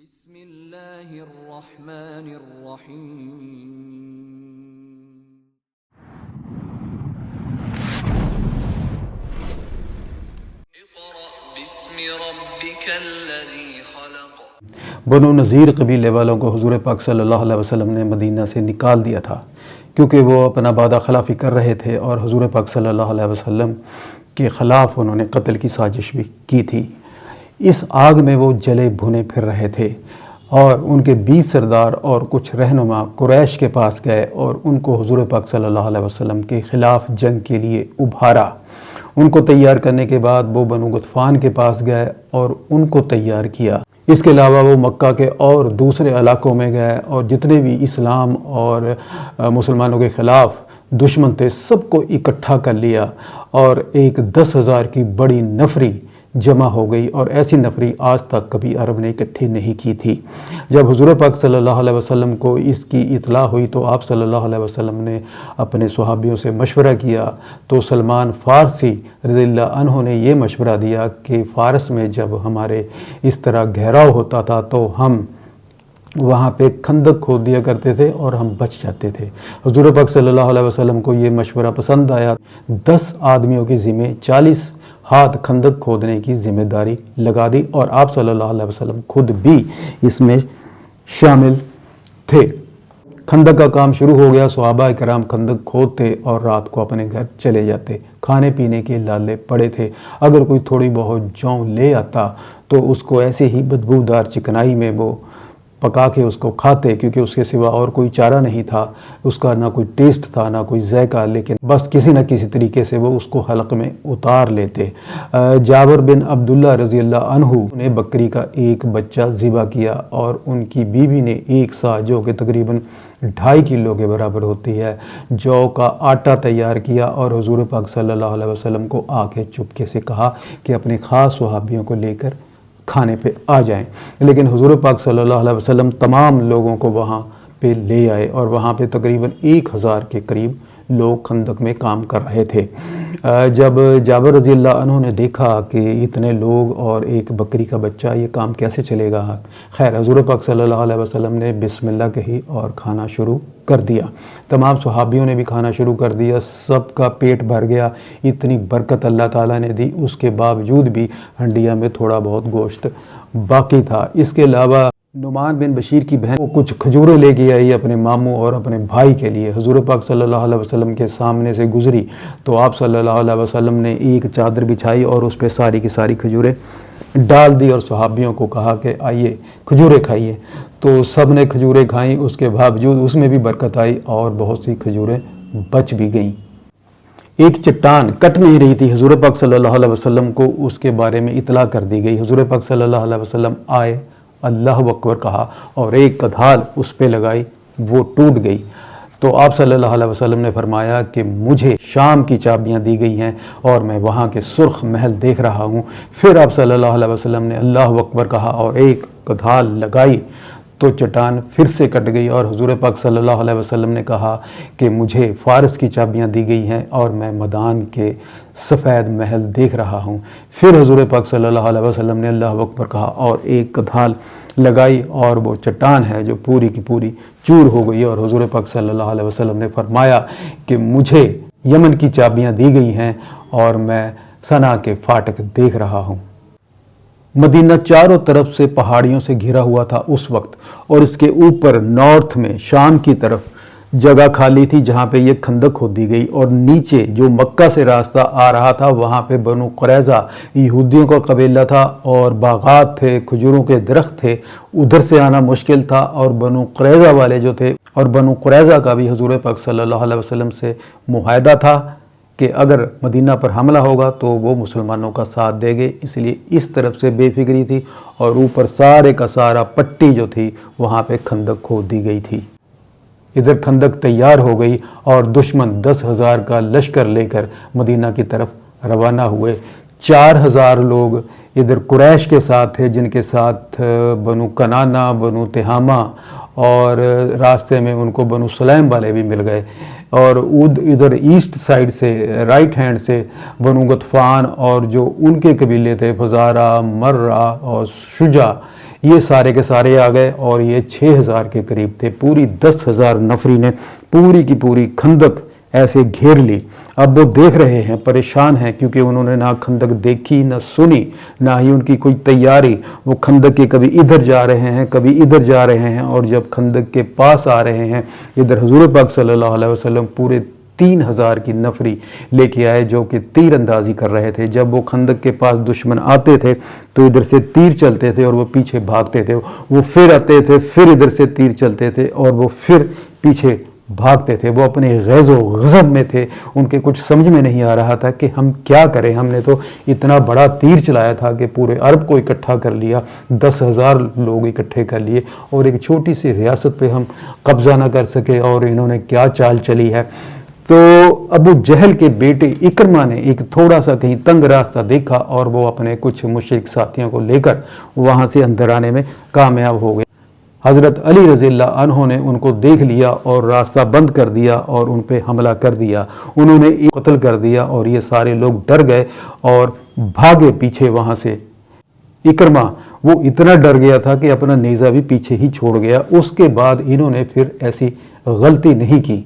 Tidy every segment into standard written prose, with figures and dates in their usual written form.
بسم اللہ الرحمن الرحیم اقرأ باسم ربک الذی خلق۔ بنو نذیر قبیلے والوں کو حضور پاک صلی اللہ علیہ وسلم نے مدینہ سے نکال دیا تھا کیونکہ وہ اپنا وعدہ خلافی کر رہے تھے اور حضور پاک صلی اللہ علیہ وسلم کے خلاف انہوں نے قتل کی سازش بھی کی تھی۔ اس آگ میں وہ جلے بھنے پھر رہے تھے اور ان کے 20 سردار اور کچھ رہنما قریش کے پاس گئے اور ان کو حضور پاک صلی اللہ علیہ وسلم کے خلاف جنگ کے لیے ابھارا۔ ان کو تیار کرنے کے بعد وہ بنو غطفان کے پاس گئے اور ان کو تیار کیا۔ اس کے علاوہ وہ مکہ کے اور دوسرے علاقوں میں گئے اور جتنے بھی اسلام اور مسلمانوں کے خلاف دشمن تھے سب کو اکٹھا کر لیا اور ایک 10,000 کی بڑی نفری جمع ہو گئی، اور ایسی نفری آج تک کبھی عرب نے اکٹھی نہیں کی تھی۔ جب حضور پاک صلی اللہ علیہ وسلم کو اس کی اطلاع ہوئی تو آپ صلی اللہ علیہ وسلم نے اپنے صحابیوں سے مشورہ کیا تو سلمان فارسی رضی اللہ عنہ نے یہ مشورہ دیا کہ فارس میں جب ہمارے اس طرح گھیراؤ ہوتا تھا تو ہم وہاں پہ کھندق کھود دیا کرتے تھے اور ہم بچ جاتے تھے۔ حضور پاک صلی اللہ علیہ وسلم کو یہ مشورہ پسند آیا۔ 10 آدمیوں کے ذمہ 40 ہاتھ کھندق کھودنے کی ذمہ داری لگا دی اور آپ صلی اللہ علیہ وسلم خود بھی اس میں شامل تھے۔ کھندق کا کام شروع ہو گیا، صحابہ کرام کھندق کھودتے اور رات کو اپنے گھر چلے جاتے۔ کھانے پینے کے لالے پڑے تھے، اگر کوئی تھوڑی بہت جوں لے آتا تو اس کو ایسے ہی بدبودار چکنائی میں وہ پکا کے اس کو کھاتے کیونکہ اس کے سوا اور کوئی چارہ نہیں تھا، اس کا نہ کوئی ٹیسٹ تھا نہ کوئی ذائقہ، لیکن بس کسی نہ کسی طریقے سے وہ اس کو حلق میں اتار لیتے۔ جابر بن عبداللہ رضی اللہ عنہ نے بکری کا ایک بچہ ذبح کیا اور ان کی بیوی نے ایک سا جو کہ تقریباً 2.5 کلو کے برابر ہوتی ہے جو کا آٹا تیار کیا اور حضور پاک صلی اللہ علیہ وسلم کو آ کے چپکے سے کہا کہ اپنے خاص صحابیوں کو لے کر کھانے پہ آ جائیں، لیکن حضور پاک صلی اللہ علیہ وسلم تمام لوگوں کو وہاں پہ لے آئے اور وہاں پہ تقریباً 1000 کے قریب لوگ خندق میں کام کر رہے تھے۔ جب جابر رضی اللہ عنہ نے دیکھا کہ اتنے لوگ اور ایک بکری کا بچہ، یہ کام کیسے چلے گا؟ خیر حضور پاک صلی اللہ علیہ وسلم نے بسم اللہ کہی اور کھانا شروع کر دیا۔ تمام صحابیوں نے بھی کھانا شروع کر دیا، سب کا پیٹ بھر گیا، اتنی برکت اللہ تعالیٰ نے دی، اس کے باوجود بھی ہنڈیا میں تھوڑا بہت گوشت باقی تھا۔ اس کے علاوہ نعمان بن بشیر کی بہن وہ کچھ کھجوریں لے کے آئی اپنے ماموں اور اپنے بھائی کے لیے۔ حضور پاک صلی اللہ علیہ وسلم کے سامنے سے گزری تو آپ صلی اللہ علیہ وسلم نے ایک چادر بچھائی اور اس پہ ساری کی ساری کھجوریں ڈال دی اور صحابیوں کو کہا کہ آئیے کھجوریں کھائیے، تو سب نے کھجوریں کھائیں، اس کے باوجود اس میں بھی برکت آئی اور بہت سی کھجوریں بچ بھی گئیں۔ ایک چٹان کٹ نہیں رہی تھی، حضور پاک صلی اللہ علیہ وسلم کو اس کے بارے میں اطلاع کر دی گئی۔ حضور پاک صلی اللہ علیہ وسلم آئے، اللہ اکبر کہا اور ایک کدھال اس پہ لگائی، وہ ٹوٹ گئی۔ تو آپ صلی اللہ علیہ وسلم نے فرمایا کہ مجھے شام کی چابیاں دی گئی ہیں اور میں وہاں کے سرخ محل دیکھ رہا ہوں۔ پھر آپ صلی اللہ علیہ وسلم نے اللہ اکبر کہا اور ایک کدھال لگائی تو چٹان پھر سے کٹ گئی اور حضور پاک صلی اللہ علیہ وسلم نے کہا کہ مجھے فارس کی چابیاں دی گئی ہیں اور میں مدان کے سفید محل دیکھ رہا ہوں۔ پھر حضور پاک صلی اللہ علیہ وسلم نے اللہ اکبر کہا اور ایک کدھال لگائی اور وہ چٹان ہے جو پوری کی پوری چور ہو گئی، اور حضور پاک صلی اللہ علیہ وسلم نے فرمایا کہ مجھے یمن کی چابیاں دی گئی ہیں اور میں صنعا کے فاٹک دیکھ رہا ہوں۔ مدینہ چاروں طرف سے پہاڑیوں سے گھرا ہوا تھا اس وقت، اور اس کے اوپر نارتھ میں شام کی طرف جگہ خالی تھی جہاں پہ یہ کھندق کھود دی گئی، اور نیچے جو مکہ سے راستہ آ رہا تھا وہاں پہ بنو قریظہ یہودیوں کا قبیلہ تھا اور باغات تھے، کھجوروں کے درخت تھے، ادھر سے آنا مشکل تھا، اور بنو قریظہ والے جو تھے اور بنو قریظہ کا بھی حضور پاک صلی اللہ علیہ وسلم سے معاہدہ تھا کہ اگر مدینہ پر حملہ ہوگا تو وہ مسلمانوں کا ساتھ دے گے، اس لیے اس طرف سے بے فکری تھی، اور اوپر سارے کا سارا پٹی جو تھی وہاں پہ کھندق کھود دی گئی تھی۔ ادھر کھندق تیار ہو گئی اور دشمن 10,000 کا لشکر لے کر مدینہ کی طرف روانہ ہوئے۔ 4,000 لوگ ادھر قریش کے ساتھ تھے جن کے ساتھ بنو کنانہ، بنو تہامہ، اور راستے میں ان کو بنو سلیم والے بھی مل گئے، اور ادھر ایسٹ سائیڈ سے رائٹ ہینڈ سے بنو غطفان اور جو ان کے قبیلے تھے فزارہ، مرہ اور شجع، یہ سارے کے سارے آ گئے اور یہ 6000 کے قریب تھے. پوری 10,000 نفری نے پوری کی پوری خندق ایسے گھیر لی. اب وہ دیکھ رہے ہیں، پریشان ہیں، کیونکہ انہوں نے نہ خندق دیکھی نہ سنی، نہ ہی ان کی کوئی تیاری. وہ خندق کے کبھی ادھر جا رہے ہیں کبھی ادھر جا رہے ہیں، اور جب خندق کے پاس آ رہے ہیں ادھر حضور پاک صلی اللہ علیہ وسلم پورے 3000 کی نفری لے کے آئے جو کہ تیر اندازی کر رہے تھے. جب وہ خندق کے پاس دشمن آتے تھے تو ادھر سے تیر چلتے تھے اور وہ پیچھے بھاگتے تھے. وہ پھر آتے تھے، پھر ادھر سے تیر چلتے تھے اور وہ پھر پیچھے بھاگتے تھے. وہ اپنے غیظ و غضب میں تھے. ان کے کچھ سمجھ میں نہیں آ رہا تھا کہ ہم کیا کریں. ہم نے تو اتنا بڑا تیر چلایا تھا کہ پورے عرب کو اکٹھا کر لیا، 10,000 لوگ اکٹھے کر لیے، اور ایک چھوٹی سی ریاست پہ ہم قبضہ نہ کر سکے. اور انہوں نے کیا چال چلی ہے. تو ابو جہل کے بیٹے اکرمہ نے ایک تھوڑا سا کہیں تنگ راستہ دیکھا اور وہ اپنے کچھ مشرک ساتھیوں کو لے کر وہاں سے اندر آنے میں کامیاب ہو گئے. حضرت علی رضی اللہ عنہ نے ان کو دیکھ لیا اور راستہ بند کر دیا اور ان پہ حملہ کر دیا. انہوں نے قتل کر دیا اور یہ سارے لوگ ڈر گئے اور بھاگے پیچھے وہاں سے. اکرمہ وہ اتنا ڈر گیا تھا کہ اپنا نیزہ بھی پیچھے ہی چھوڑ گیا. اس کے بعد انہوں نے پھر ایسی غلطی نہیں کی.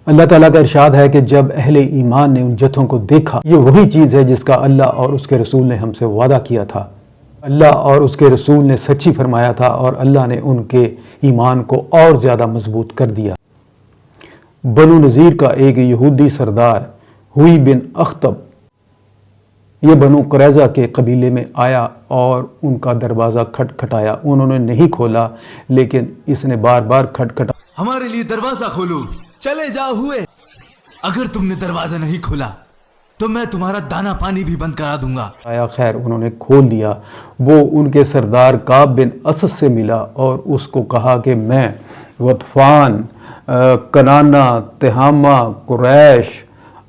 اللہ تعالیٰ کا ارشاد ہے کہ جب اہل ایمان نے ان جتھوں کو دیکھا، یہ وہی چیز ہے جس کا اللہ اور اس کے رسول نے ہم سے وعدہ کیا تھا. اللہ اور اس کے رسول نے سچی فرمایا تھا اور اللہ نے ان کے ایمان کو اور زیادہ مضبوط کر دیا. بنو نذیر کا ایک یہودی سردار ہوئی بن اخطب یہ بنو قریظہ کے قبیلے میں آیا اور ان کا دروازہ کھٹکھٹایا. انہوں نے نہیں کھولا لیکن اس نے بار بار کھٹکھٹایا. ہمارے لیے دروازہ کھولو، چلے جاؤ ہوئے. اگر تم نے دروازہ نہیں کھولا تو میں تمہارا دانا پانی بھی بند کرا دوں گا. خیر انہوں نے کھول دیا. وہ ان کے سردار کعب بن اسد سے ملا اور اس کو کہا کہ میں غطفان، کنانا، تہامہ، قریش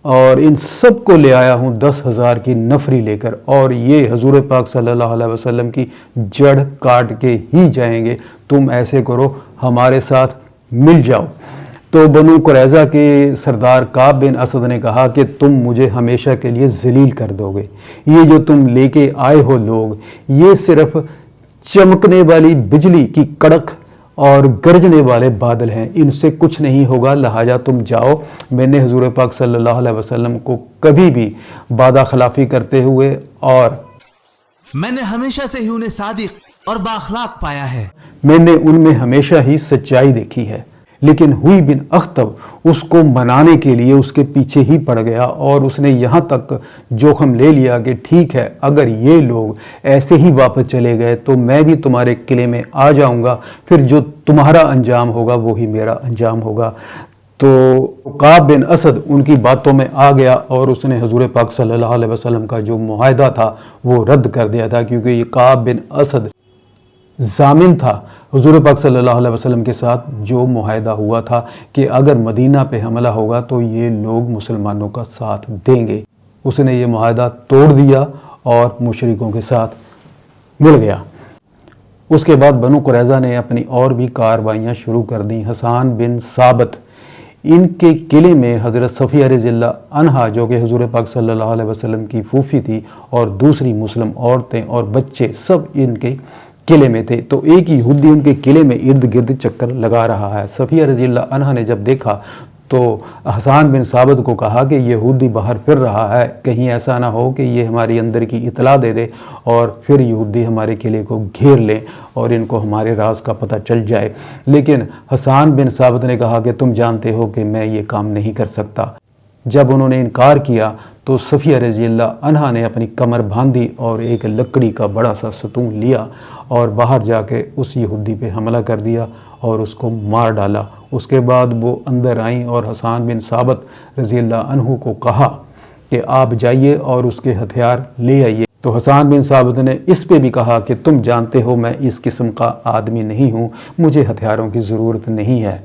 اور ان سب کو لے آیا ہوں 10,000 کی نفری لے کر، اور یہ حضور پاک صلی اللہ علیہ وسلم کی جڑ کاٹ کے ہی جائیں گے. تم ایسے کرو، ہمارے ساتھ مل جاؤ. تو بنو قریظہ کے سردار کعب بن اسد نے کہا کہ تم مجھے ہمیشہ کے لیے ذلیل کر دو گے. یہ جو تم لے کے آئے ہو لوگ، یہ صرف چمکنے والی بجلی کی کڑک اور گرجنے والے بادل ہیں، ان سے کچھ نہیں ہوگا. لہٰذا تم جاؤ. میں نے حضور پاک صلی اللہ علیہ وسلم کو کبھی بھی وعدہ خلافی کرتے ہوئے اور میں نے ہمیشہ سے ہی انہیں صادق اور بااخلاق پایا ہے. میں نے ان میں ہمیشہ ہی سچائی دیکھی ہے. لیکن ہوئی بن اخطب اس کو منانے کے لیے اس کے پیچھے ہی پڑ گیا اور اس نے یہاں تک جوخم لے لیا کہ ٹھیک ہے، اگر یہ لوگ ایسے ہی واپس چلے گئے تو میں بھی تمہارے قلعے میں آ جاؤں گا، پھر جو تمہارا انجام ہوگا وہی میرا انجام ہوگا. تو کعب بن اسد ان کی باتوں میں آ گیا اور اس نے حضور پاک صلی اللہ علیہ وسلم کا جو معاہدہ تھا وہ رد کر دیا تھا، کیونکہ یہ کعب بن اسد ضامن تھا حضور پاک صلی اللہ علیہ وسلم کے ساتھ جو معاہدہ ہوا تھا کہ اگر مدینہ پہ حملہ ہوگا تو یہ لوگ مسلمانوں کا ساتھ دیں گے. اس نے یہ معاہدہ توڑ دیا اور مشرکوں کے ساتھ مل گیا. اس کے بعد بنو قریظہ نے اپنی اور بھی کارروائیاں شروع کر دیں. حسان بن ثابت ان کے قلعے میں حضرت صفیہ رضی اللہ عنہا جو کہ حضور پاک صلی اللہ علیہ وسلم کی پھوپھی تھی اور دوسری مسلم عورتیں اور بچے سب ان کے قلعے میں تھے. تو ایک یہودی ان کے قلعے میں ارد گرد چکر لگا رہا ہے. صفیہ رضی اللہ عنہا نے جب دیکھا تو حسان بن ثابت کو کہا کہ یہودی باہر پھر رہا ہے، کہیں ایسا نہ ہو کہ یہ ہماری اندر کی اطلاع دے دے اور پھر یہودی ہمارے قلعے کو گھیر لیں اور ان کو ہمارے راز کا پتہ چل جائے. لیکن حسان بن ثابت نے کہا کہ تم جانتے ہو کہ میں یہ کام نہیں کر سکتا. جب انہوں نے انکار کیا تو صفیہ رضی اللہ عنہا نے اپنی کمر باندھی اور ایک لکڑی کا بڑا سا ستون لیا اور باہر جا کے اس یہودی پہ حملہ کر دیا اور اس کو مار ڈالا. اس کے بعد وہ اندر آئیں اور حسان بن ثابت رضی اللہ عنہ کو کہا کہ آپ جائیے اور اس کے ہتھیار لے آئیے. تو حسان بن ثابت نے اس پہ بھی کہا کہ تم جانتے ہو میں اس قسم کا آدمی نہیں ہوں، مجھے ہتھیاروں کی ضرورت نہیں ہے.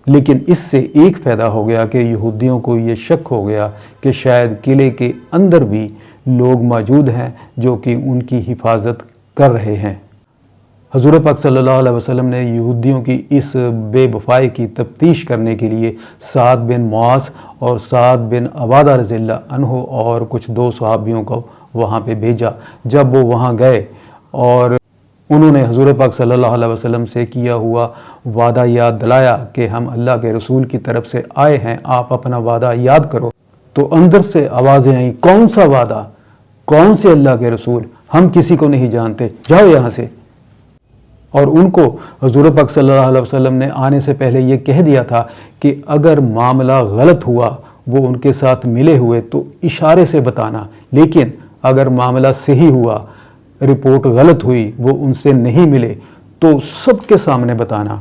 لیکن اس سے ایک فائدہ ہو گیا کہ یہودیوں کو یہ شک ہو گیا کہ شاید قلعے کے اندر بھی لوگ موجود ہیں جو کہ ان کی حفاظت کر رہے ہیں. حضور پاک صلی اللہ علیہ وسلم نے یہودیوں کی اس بے وفائی کی تفتیش کرنے کے لیے سعد بن معاذ اور سعد بن عبادہ رضی اللہ عنہ اور کچھ 2 صحابیوں کو وہاں پہ بھیجا. جب وہ وہاں گئے اور انہوں نے حضور پاک صلی اللہ علیہ وسلم سے کیا ہوا وعدہ یاد دلایا کہ ہم اللہ کے رسول کی طرف سے آئے ہیں، آپ اپنا وعدہ یاد کرو۔ تو اندر سے آوازیں آئیں، کون سا وعدہ، کون سے اللہ کے رسول، ہم کسی کو نہیں جانتے، جاؤ یہاں سے۔ اور ان کو حضور پاک صلی اللہ علیہ وسلم نے آنے سے پہلے یہ کہہ دیا تھا کہ اگر معاملہ غلط ہوا، وہ ان کے ساتھ ملے ہوئے تو اشارے سے بتانا، لیکن اگر معاملہ صحیح ہوا، رپورٹ غلط ہوئی، وہ ان سے نہیں ملے تو سب کے سامنے بتانا۔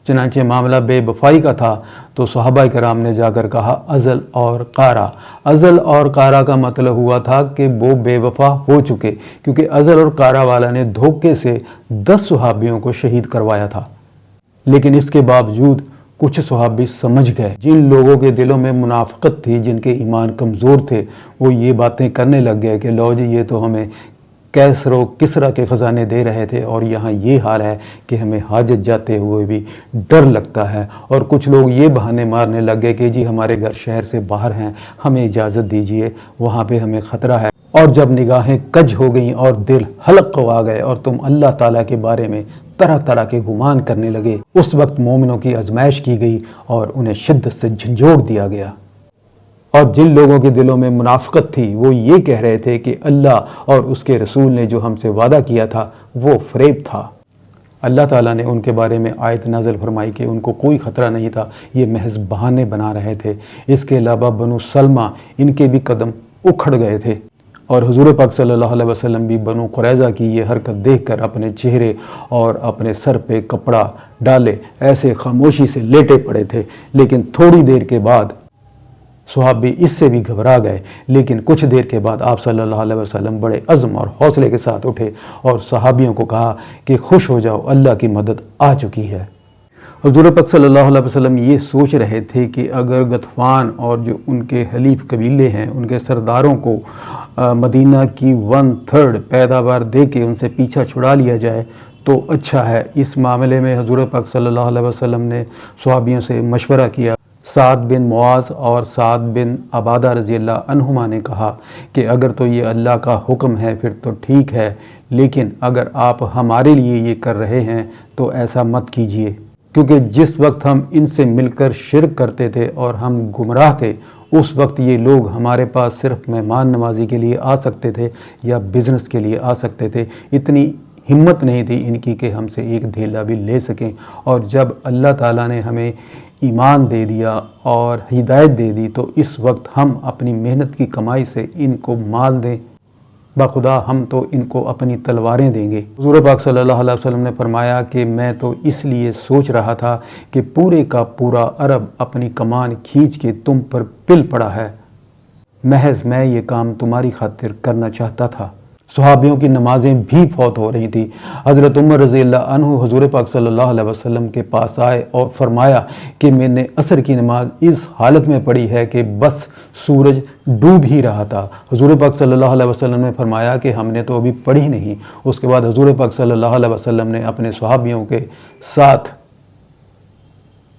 چنانچہ معاملہ بے وفائی کا تھا تو صحابہ کرام نے جا کر کہا ازل اور قارا۔ ازل اور قارا کا مطلب ہوا تھا کہ وہ بے وفا ہو چکے، کیونکہ ازل اور قارا والا نے دھوکے سے 10 صحابیوں کو شہید کروایا تھا۔ لیکن اس کے باوجود کچھ صحابی سمجھ گئے، جن لوگوں کے دلوں میں منافقت تھی، جن کے ایمان کمزور تھے، وہ یہ باتیں کرنے لگ گئے کہ لو جی یہ تو ہمیں کیسر و کسرا کے خزانے دے رہے تھے اور یہاں یہ حال ہے کہ ہمیں حاجت جاتے ہوئے بھی ڈر لگتا ہے۔ اور کچھ لوگ یہ بہانے مارنے لگ گئے کہ جی ہمارے گھر شہر سے باہر ہیں، ہمیں اجازت دیجئے، وہاں پہ ہمیں خطرہ ہے۔ اور جب نگاہیں کج ہو گئیں اور دل حلق ہو گئے اور تم اللہ تعالیٰ کے بارے میں طرح طرح کے گمان کرنے لگے، اس وقت مومنوں کی آزمائش کی گئی اور انہیں شدت سے جھنجھوڑ دیا گیا۔ اور جن لوگوں کے دلوں میں منافقت تھی وہ یہ کہہ رہے تھے کہ اللہ اور اس کے رسول نے جو ہم سے وعدہ کیا تھا وہ فریب تھا۔ اللہ تعالیٰ نے ان کے بارے میں آیت نازل فرمائی کہ ان کو کوئی خطرہ نہیں تھا، یہ محض بہانے بنا رہے تھے۔ اس کے علاوہ بنو سلمہ، ان کے بھی قدم اکھڑ گئے تھے، اور حضور پاک صلی اللہ علیہ وسلم بھی بنو قریظہ کی یہ حرکت دیکھ کر اپنے چہرے اور اپنے سر پہ کپڑا ڈالے ایسے خاموشی سے لیٹے پڑے تھے۔ لیکن تھوڑی دیر کے بعد صحابی اس سے بھی گھبرا گئے، لیکن کچھ دیر کے بعد آپ صلی اللہ علیہ وسلم بڑے عزم اور حوصلے کے ساتھ اٹھے اور صحابیوں کو کہا کہ خوش ہو جاؤ، اللہ کی مدد آ چکی ہے۔ حضور پاک صلی اللہ علیہ وسلم یہ سوچ رہے تھے کہ اگر غطفان اور جو ان کے حلیف قبیلے ہیں ان کے سرداروں کو مدینہ کی 1/3 پیداوار دے کے ان سے پیچھا چھڑا لیا جائے تو اچھا ہے۔ اس معاملے میں حضور پاک صلی اللہ علیہ وسلم نے صحابیوں سے مشورہ کیا۔ سعد بن معاذ اور سعد بن عبادہ رضی اللہ عنہما نے کہا کہ اگر تو یہ اللہ کا حکم ہے پھر تو ٹھیک ہے، لیکن اگر آپ ہمارے لیے یہ کر رہے ہیں تو ایسا مت کیجئے، کیونکہ جس وقت ہم ان سے مل کر شرک کرتے تھے اور ہم گمراہ تھے، اس وقت یہ لوگ ہمارے پاس صرف مہمان نوازی کے لیے آ سکتے تھے یا بزنس کے لیے آ سکتے تھے، اتنی ہمت نہیں تھی ان کی کہ ہم سے ایک دھیلا بھی لے سکیں۔ اور جب اللہ تعالیٰ نے ہمیں ایمان دے دیا اور ہدایت دے دی تو اس وقت ہم اپنی محنت کی کمائی سے ان کو مال دیں، بخدا ہم تو ان کو اپنی تلواریں دیں گے۔ حضور پاک صلی اللہ علیہ وسلم نے فرمایا کہ میں تو اس لیے سوچ رہا تھا کہ پورے کا پورا عرب اپنی کمان کھینچ کے تم پر پل پڑا ہے، محض میں یہ کام تمہاری خاطر کرنا چاہتا تھا۔ صحابیوں کی نمازیں بھی فوت ہو رہی تھیں۔ حضرت عمر رضی اللہ عنہ حضور پاک صلی اللہ علیہ وسلم کے پاس آئے اور فرمایا کہ میں نے عصر کی نماز اس حالت میں پڑھی ہے کہ بس سورج ڈوب ہی رہا تھا۔ حضور پاک صلی اللہ علیہ وسلم نے فرمایا کہ ہم نے تو ابھی پڑھی نہیں۔ اس کے بعد حضور پاک صلی اللہ علیہ وسلم نے اپنے صحابیوں کے ساتھ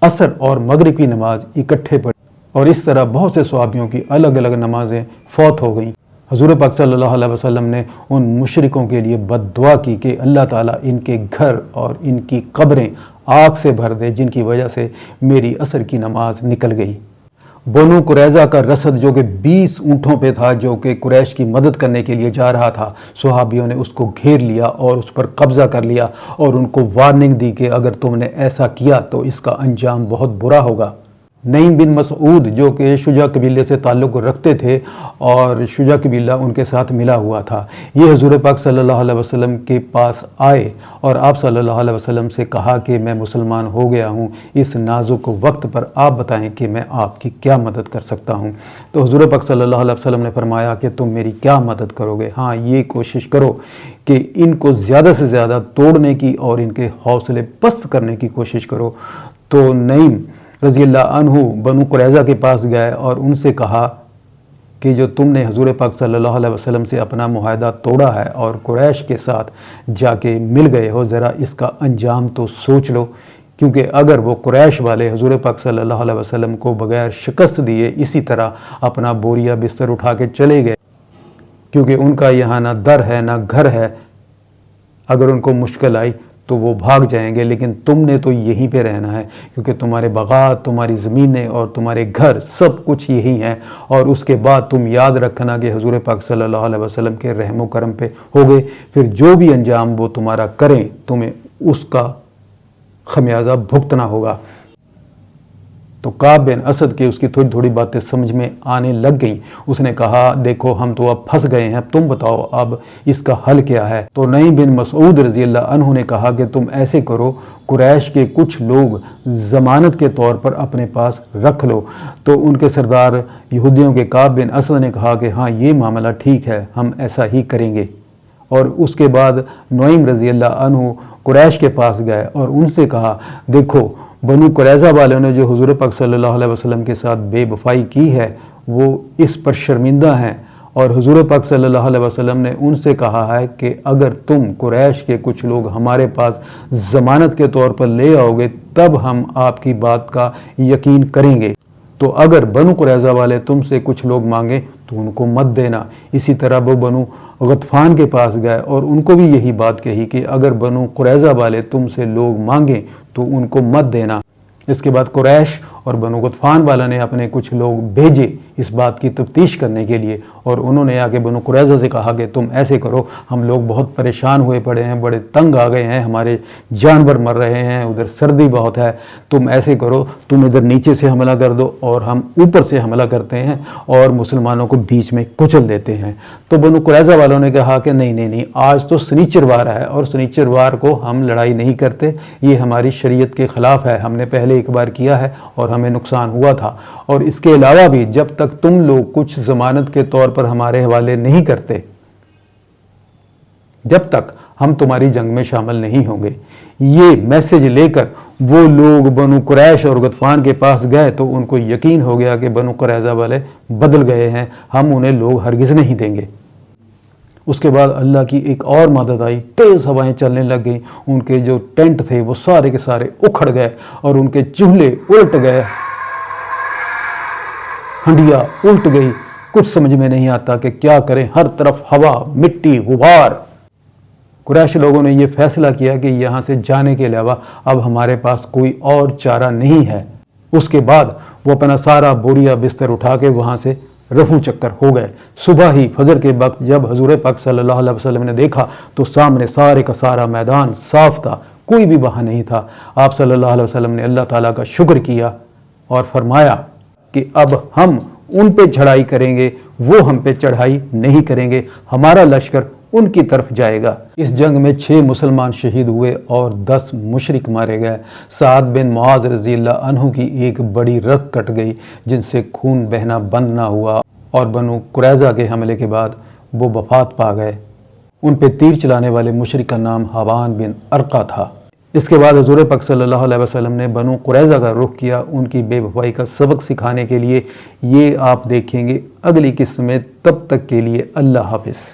عصر اور مغرب کی نماز اکٹھے پڑھی، اور اس طرح بہت سے صحابیوں کی الگ الگ نمازیں فوت ہو گئیں۔ حضور پاک صلی اللہ علیہ وسلم نے ان مشرکوں کے لیے بد دعا کی کہ اللہ تعالیٰ ان کے گھر اور ان کی قبریں آگ سے بھر دے، جن کی وجہ سے میری عصر کی نماز نکل گئی۔ بنو قریظہ کا رسد جو کہ 20 اونٹوں پہ تھا، جو کہ قریش کی مدد کرنے کے لیے جا رہا تھا، صحابیوں نے اس کو گھیر لیا اور اس پر قبضہ کر لیا اور ان کو وارننگ دی کہ اگر تم نے ایسا کیا تو اس کا انجام بہت برا ہوگا۔ نعیم بن مسعود جو کہ شجاع قبیلے سے تعلق رکھتے تھے اور شجاع قبیلہ ان کے ساتھ ملا ہوا تھا، یہ حضور پاک صلی اللہ علیہ وسلم کے پاس آئے اور آپ صلی اللہ علیہ وسلم سے کہا کہ میں مسلمان ہو گیا ہوں، اس نازک وقت پر آپ بتائیں کہ میں آپ کی کیا مدد کر سکتا ہوں۔ تو حضور پاک صلی اللہ علیہ وسلم نے فرمایا کہ تم میری کیا مدد کرو گے؟ ہاں، یہ کوشش کرو کہ ان کو زیادہ سے زیادہ توڑنے کی اور ان کے حوصلے پست کرنے کی کوشش کرو۔ تو نعیم رضی اللہ عنہ بنو قریظہ کے پاس گئے اور ان سے کہا کہ جو تم نے حضور پاک صلی اللہ علیہ وسلم سے اپنا معاہدہ توڑا ہے اور قریش کے ساتھ جا کے مل گئے ہو، ذرا اس کا انجام تو سوچ لو، کیونکہ اگر وہ قریش والے حضور پاک صلی اللہ علیہ وسلم کو بغیر شکست دیے اسی طرح اپنا بوریا بستر اٹھا کے چلے گئے، کیونکہ ان کا یہاں نہ در ہے نہ گھر ہے، اگر ان کو مشکل آئی تو وہ بھاگ جائیں گے، لیکن تم نے تو یہیں پہ رہنا ہے، کیونکہ تمہارے باغات، تمہاری زمینیں اور تمہارے گھر سب کچھ یہی ہیں۔ اور اس کے بعد تم یاد رکھنا کہ حضور پاک صلی اللہ علیہ وسلم کے رحم و کرم پہ ہوگے، پھر جو بھی انجام وہ تمہارا کریں تمہیں اس کا خمیازہ بھگتنا ہوگا۔ تو کعب بن اسد کے اس کی تھوڑی تھوڑی باتیں سمجھ میں آنے لگ گئیں۔ اس نے کہا دیکھو ہم تو اب پھنس گئے ہیں، تم بتاؤ اب اس کا حل کیا ہے؟ تو نعیم بن مسعود رضی اللہ عنہ نے کہا کہ تم ایسے کرو، قریش کے کچھ لوگ ضمانت کے طور پر اپنے پاس رکھ لو۔ تو ان کے سردار یہودیوں کے کعب بن اسد نے کہا کہ ہاں یہ معاملہ ٹھیک ہے، ہم ایسا ہی کریں گے۔ اور اس کے بعد نعیم رضی اللہ عنہ قریش کے پاس گئے اور ان سے کہا دیکھو بنو قریظہ والوں نے جو حضور پاک صلی اللہ علیہ وسلم کے ساتھ بے وفائی کی ہے وہ اس پر شرمندہ ہیں، اور حضور پاک صلی اللہ علیہ وسلم نے ان سے کہا ہے کہ اگر تم قریش کے کچھ لوگ ہمارے پاس ضمانت کے طور پر لے آؤ گے تب ہم آپ کی بات کا یقین کریں گے، تو اگر بنو قریظہ والے تم سے کچھ لوگ مانگیں تو ان کو مت دینا۔ اسی طرح وہ بنو غطفان کے پاس گئے اور ان کو بھی یہی بات کہی کہ اگر بنو قریظہ والے تم سے لوگ مانگیں تو ان کو مت دینا۔ اس کے بعد قریش اور بنو غطفان والا نے اپنے کچھ لوگ بھیجے اس بات کی تفتیش کرنے کے لیے، اور انہوں نے آگے بنو قریظہ سے کہا کہ تم ایسے کرو، ہم لوگ بہت پریشان ہوئے پڑے ہیں، بڑے تنگ آ گئے ہیں، ہمارے جانور مر رہے ہیں، ادھر سردی بہت ہے، تم ایسے کرو تم ادھر نیچے سے حملہ کر دو اور ہم اوپر سے حملہ کرتے ہیں اور مسلمانوں کو بیچ میں کچل دیتے ہیں۔ تو بنو قریظہ والوں نے کہا کہ نہیں آج تو سنیچر وار ہے اور سنیچر وار کو ہم لڑائی نہیں کرتے، یہ ہماری شریعت کے خلاف ہے، ہم نے پہلے ایک بار کیا ہے اور ہمیں نقصان ہوا تھا، اور اس کے علاوہ بھی جب تک تم لوگ کچھ ضمانت کے طور پر ہمارے حوالے نہیں کرتے جب تک ہم تمہاری جنگ میں شامل نہیں ہوں گے۔ یہ میسج لے کر وہ لوگ بنو قریش اور غطفان کے پاس گئے تو ان کو یقین ہو گیا کہ بنو قریظہ والے بدل گئے ہیں، ہم انہیں لوگ ہرگز نہیں دیں گے۔ اس کے بعد اللہ کی ایک اور مدد آئی، تیز ہوائیں چلنے لگ گئیں، ان کے جو ٹینٹ تھے وہ سارے کے سارے اکھڑ گئے اور ان کے چولہے الٹ گئے، ہنڈیا الٹ گئی، کچھ سمجھ میں نہیں آتا کہ کیا کریں، ہر طرف ہوا، مٹی، غبار۔ قریش لوگوں نے یہ فیصلہ کیا کہ یہاں سے جانے کے علاوہ اب ہمارے پاس کوئی اور چارہ نہیں ہے۔ اس کے بعد وہ اپنا سارا بوریا بستر اٹھا کے وہاں سے رفو چکر ہو گئے۔ صبح ہی فجر کے وقت جب حضور پاک صلی اللہ علیہ وسلم نے دیکھا تو سامنے سارے کا سارا میدان صاف تھا، کوئی بھی وہاں نہیں تھا۔ آپ صلی اللہ علیہ وسلم نے اللہ تعالیٰ کا شکر کیا اور فرمایا کہ اب ہم ان پہ چڑھائی کریں گے، وہ ہم پہ چڑھائی نہیں کریں گے، ہمارا لشکر ان کی طرف جائے گا۔ اس جنگ میں 6 مسلمان شہید ہوئے اور 10 مشرک مارے گئے۔ سعد بن معاذ رضی اللہ عنہ کی ایک بڑی رگ کٹ گئی جن سے خون بہنا بند نہ ہوا، اور بنو قریظہ کے حملے کے بعد وہ وفات پا گئے۔ ان پہ تیر چلانے والے مشرک کا نام حوان بن ارقہ تھا۔ اس کے بعد حضور پاک صلی اللہ علیہ وسلم نے بنو قریظہ کا رخ کیا ان کی بے وفائی کا سبق سکھانے کے لیے۔ یہ آپ دیکھیں گے اگلی قسط میں، تب تک کے لیے اللہ حافظ۔